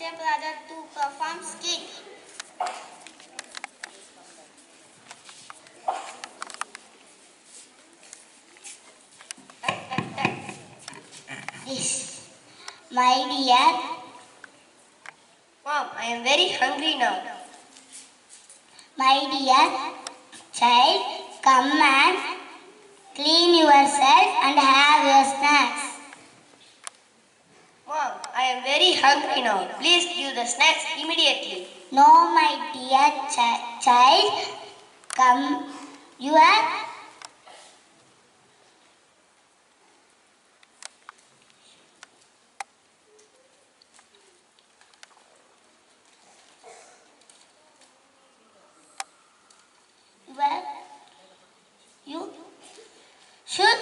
your brother to perform skit. This, my dear. Mom, I am very hungry now. My dear child, come and clean yourself and have your snacks. Mom, I am very hungry now. Please give the snacks immediately. No, my dear child, come. You are. You should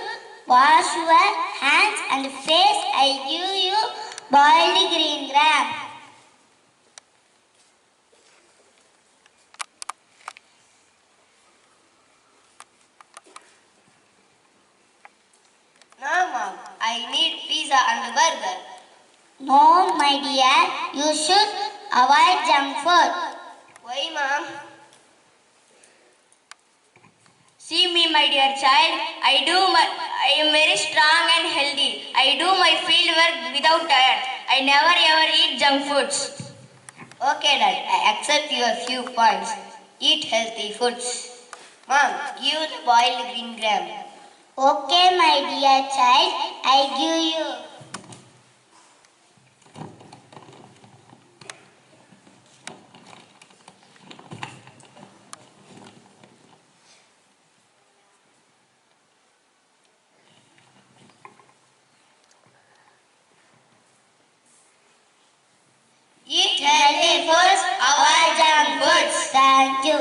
wash your hands and face. I give you boiled green gram. No, Mom, I need pizza and burger. No, my dear, you should avoid junk food. Why, Mom? See me, my dear child. I am very strong and healthy. I do my field work without tired. I never ever eat junk foods. Okay, Dad. I accept your few points. Eat healthy foods. Mom, give the boiled green gram. Okay, my dear child, I give you. Eat healthy foods, avoid junk foods. Thank you.